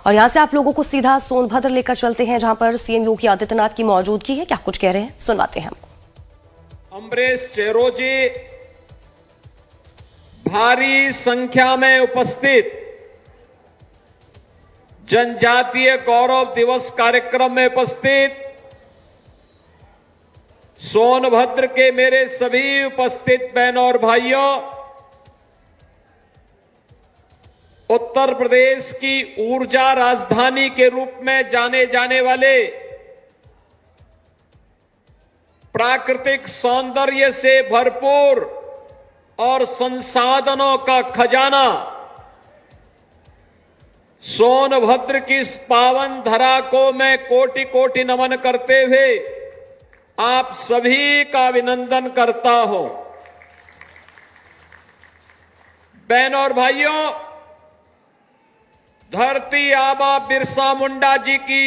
और यहाँ से आप लोगों को सीधा सोनभद्र लेकर चलते हैं, जहां पर सीएम योगी आदित्यनाथ की मौजूदगी है। क्या कुछ कह रहे हैं, सुनवाते हैं हमको। अमरीश चेरो जी भारी संख्या में उपस्थित जनजातीय गौरव दिवस कार्यक्रम में उपस्थित सोनभद्र के मेरे सभी उपस्थित बहनों और भाइयों, उत्तर प्रदेश की ऊर्जा राजधानी के रूप में जाने जाने वाले, प्राकृतिक सौंदर्य से भरपूर और संसाधनों का खजाना सोनभद्र की इस पावन धरा को मैं कोटि कोटि नमन करते हुए आप सभी का अभिनंदन करता हूं। बहनों और भाइयों, धरती आबा बिरसा मुंडा जी की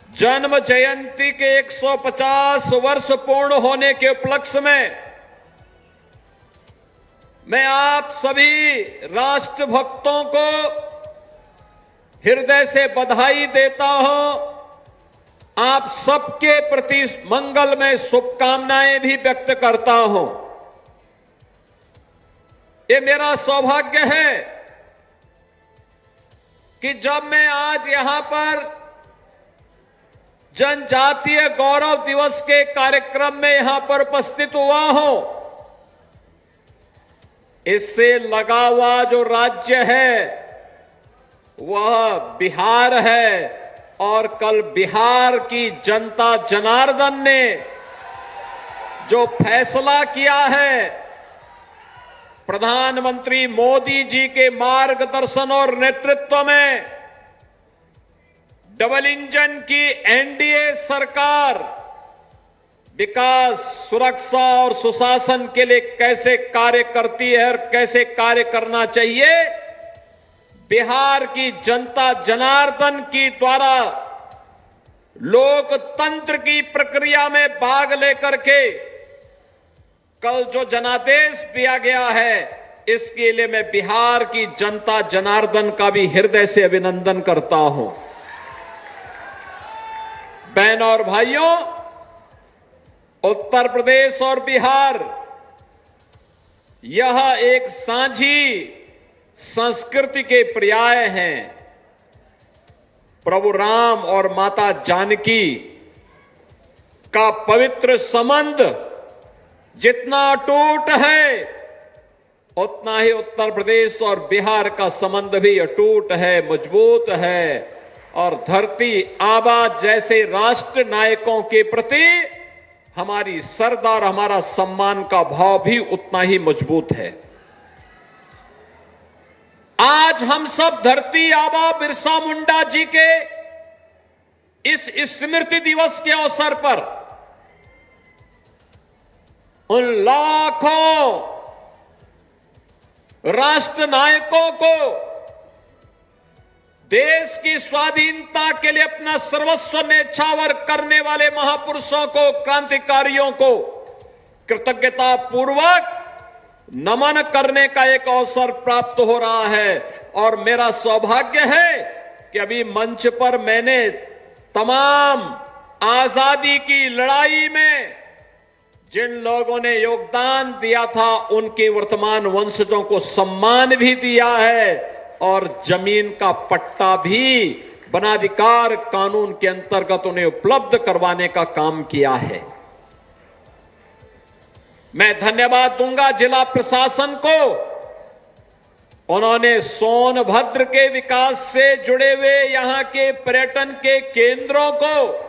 जन्म जयंती के 150 वर्ष पूर्ण होने के उपलक्ष्य में मैं आप सभी राष्ट्र भक्तों को हृदय से बधाई देता हूं। आप सबके प्रति मंगलमय शुभकामनाएं भी व्यक्त करता हूं। ये मेरा सौभाग्य है कि जब मैं आज यहां पर जनजातीय गौरव दिवस के कार्यक्रम में यहां पर उपस्थित हुआ हूं, इससे लगा हुआ जो राज्य है वह बिहार है, और कल बिहार की जनता जनार्दन ने जो फैसला किया है, प्रधानमंत्री मोदी जी के मार्गदर्शन और नेतृत्व में डबल इंजन की एनडीए सरकार विकास, सुरक्षा और सुशासन के लिए कैसे कार्य करती है और कैसे कार्य करना चाहिए, बिहार की जनता जनार्दन की द्वारा लोकतंत्र की प्रक्रिया में भाग लेकर के कल जो जनादेश दिया गया है, इसके लिए मैं बिहार की जनता जनार्दन का भी हृदय से अभिनंदन करता हूं। बहनों और भाइयों, उत्तर प्रदेश और बिहार यह एक साझी संस्कृति के पर्याय हैं। प्रभु राम और माता जानकी का पवित्र संबंध जितना अटूट है, उतना ही उत्तर प्रदेश और बिहार का संबंध भी अटूट है, मजबूत है। और धरती आबा जैसे राष्ट्र नायकों के प्रति हमारी श्रद्धा और हमारा सम्मान का भाव भी उतना ही मजबूत है। आज हम सब धरती आबा बिरसा मुंडा जी के इस स्मृति दिवस के अवसर पर उन लाखों राष्ट्र नायकों को, देश की स्वाधीनता के लिए अपना सर्वस्व न्यौछावर करने वाले महापुरुषों को, क्रांतिकारियों को कृतज्ञता पूर्वक नमन करने का एक अवसर प्राप्त हो रहा है। और मेरा सौभाग्य है कि अभी मंच पर मैंने तमाम आजादी की लड़ाई में जिन लोगों ने योगदान दिया था, उनके वर्तमान वंशजों को सम्मान भी दिया है और जमीन का पट्टा भी वनाधिकार कानून के अंतर्गत उन्हें उपलब्ध करवाने का काम किया है। मैं धन्यवाद दूंगा जिला प्रशासन को। उन्होंने सोनभद्र के विकास से जुड़े हुए यहां के पर्यटन के केंद्रों को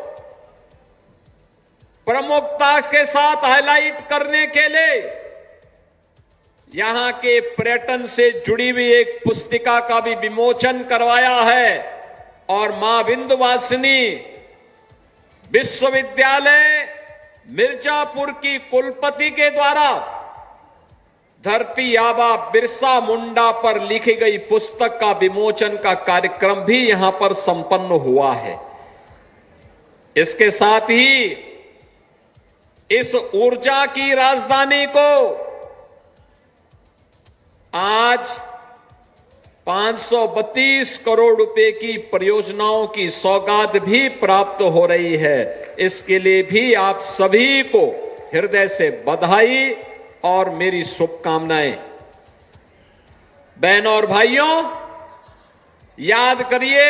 प्रमुखता के साथ हाईलाइट करने के लिए यहां के पर्यटन से जुड़ी हुई एक पुस्तिका का भी विमोचन करवाया है। और मां विंध्यवासिनी विश्वविद्यालय मिर्जापुर की कुलपति के द्वारा धरती आबा बिरसा मुंडा पर लिखी गई पुस्तक का विमोचन का कार्यक्रम भी यहां पर संपन्न हुआ है। इसके साथ ही इस ऊर्जा की राजधानी को आज 532 करोड़ रुपए की परियोजनाओं की सौगात भी प्राप्त हो रही है। इसके लिए भी आप सभी को हृदय से बधाई और मेरी शुभकामनाएं। बहनों और भाइयों, याद करिए,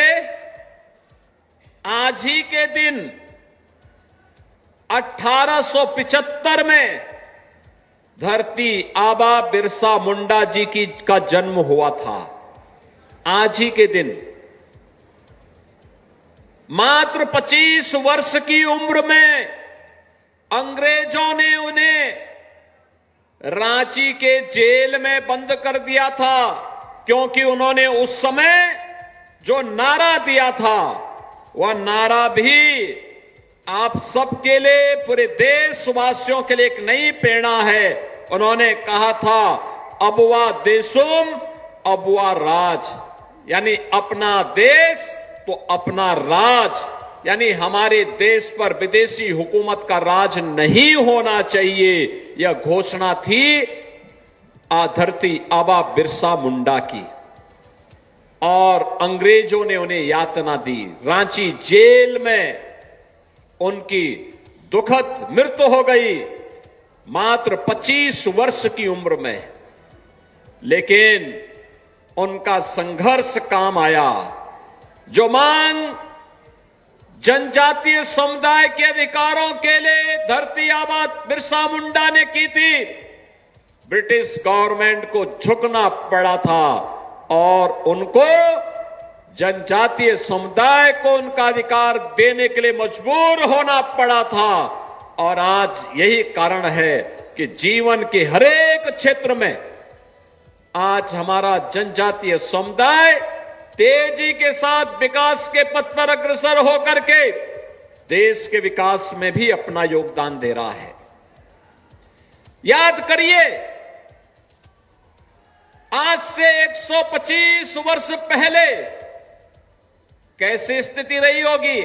आज ही के दिन 1875 में धरती आबा बिरसा मुंडा जी का जन्म हुआ था। आज ही के दिन मात्र 25 वर्ष की उम्र में अंग्रेजों ने उन्हें रांची के जेल में बंद कर दिया था, क्योंकि उन्होंने उस समय जो नारा दिया था वह नारा भी आप सबके लिए, पूरे देशवासियों के लिए एक नई प्रेरणा है। उन्होंने कहा था, अबुआ देशुम अबुआ राज, यानी अपना देश तो अपना राज, यानी हमारे देश पर विदेशी हुकूमत का राज नहीं होना चाहिए। यह घोषणा थी धरती आबा बिरसा मुंडा की, और अंग्रेजों ने उन्हें यातना दी। रांची जेल में उनकी दुखद मृत्यु हो गई, मात्र 25 वर्ष की उम्र में। लेकिन उनका संघर्ष काम आया। जो मांग जनजातीय समुदाय के अधिकारों के लिए धरती आबा बिरसा मुंडा ने की थी, ब्रिटिश गवर्नमेंट को झुकना पड़ा था और उनको, जनजातीय समुदाय को उनका अधिकार देने के लिए मजबूर होना पड़ा था। और आज यही कारण है कि जीवन के हरेक क्षेत्र में आज हमारा जनजातीय समुदाय तेजी के साथ विकास के पथ पर अग्रसर होकर के देश के विकास में भी अपना योगदान दे रहा है। याद करिए, आज से 125 वर्ष पहले कैसी स्थिति रही होगी।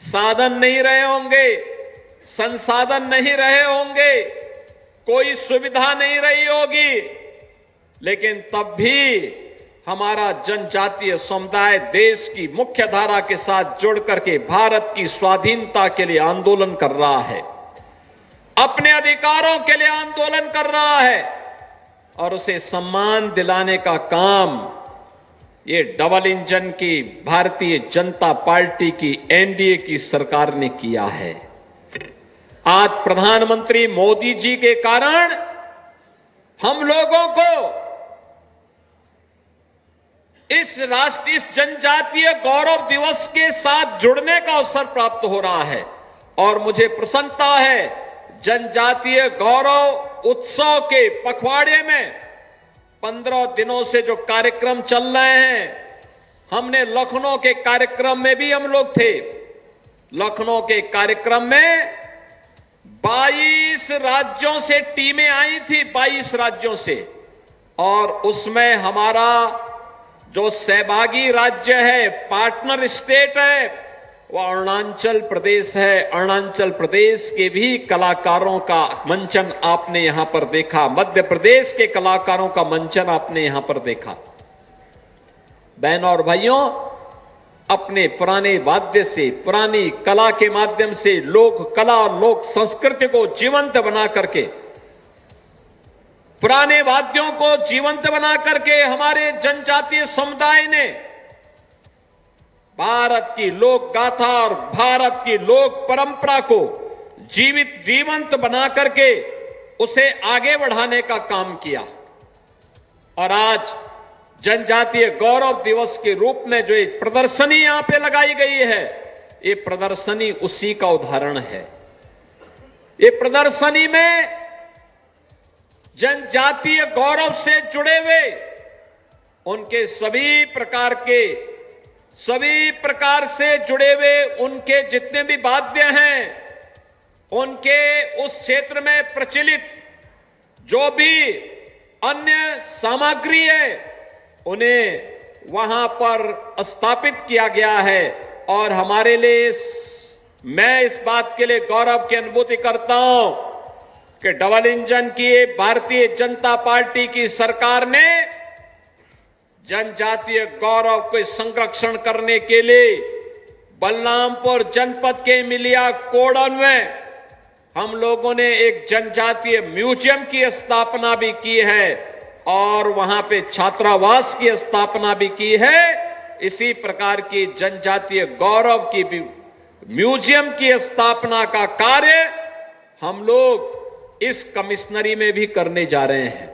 साधन नहीं रहे होंगे, संसाधन नहीं रहे होंगे, कोई सुविधा नहीं रही होगी, लेकिन तब भी हमारा जनजातीय समुदाय देश की मुख्य धारा के साथ जुड़ करके भारत की स्वाधीनता के लिए आंदोलन कर रहा है, अपने अधिकारों के लिए आंदोलन कर रहा है, और उसे सम्मान दिलाने का काम ये डबल इंजन की भारतीय जनता पार्टी की एनडीए की सरकार ने किया है। आज प्रधानमंत्री मोदी जी के कारण हम लोगों को इस जनजातीय गौरव दिवस के साथ जुड़ने का अवसर प्राप्त हो रहा है, और मुझे प्रसन्नता है, जनजातीय गौरव उत्सव के पखवाड़े में 15 दिनों से जो कार्यक्रम चल रहे हैं, हमने लखनऊ के कार्यक्रम में भी हम लोग थे। लखनऊ के कार्यक्रम में 22 राज्यों से टीमें आई थी, 22 राज्यों से, और उसमें हमारा जो सहभागी राज्य है, पार्टनर स्टेट है, वह अरुणाचल प्रदेश है। अरुणाचल प्रदेश के भी कलाकारों का मंचन आपने यहां पर देखा, मध्य प्रदेश के कलाकारों का मंचन आपने यहां पर देखा। बहनों और भाइयों, अपने पुराने वाद्य से, पुरानी कला के माध्यम से लोक कला और लोक संस्कृति को जीवंत बना करके, पुराने वाद्यों को जीवंत बना करके हमारे जनजातीय समुदाय ने भारत की लोक गाथा और भारत की लोक परंपरा को जीवंत बना करके उसे आगे बढ़ाने का काम किया। और आज जनजातीय गौरव दिवस के रूप में जो एक प्रदर्शनी यहां पे लगाई गई है, ये प्रदर्शनी उसी का उदाहरण है। ये प्रदर्शनी में जनजातीय गौरव से जुड़े हुए उनके सभी प्रकार से जुड़े हुए उनके जितने भी वाद्य हैं, उनके उस क्षेत्र में प्रचलित जो भी अन्य सामग्री है, उन्हें वहां पर स्थापित किया गया है। और हमारे लिए मैं इस बात के लिए गौरव की अनुभूति करता हूं कि डबल इंजन की भारतीय जनता पार्टी की सरकार ने जनजातीय गौरव के संरक्षण करने के लिए बलरामपुर जनपद के मिलिया कोडन में हम लोगों ने एक जनजातीय म्यूजियम की स्थापना भी की है और वहां पे छात्रावास की स्थापना भी की है। इसी प्रकार की जनजातीय गौरव की भी म्यूजियम की स्थापना का कार्य हम लोग इस कमिश्नरी में भी करने जा रहे हैं।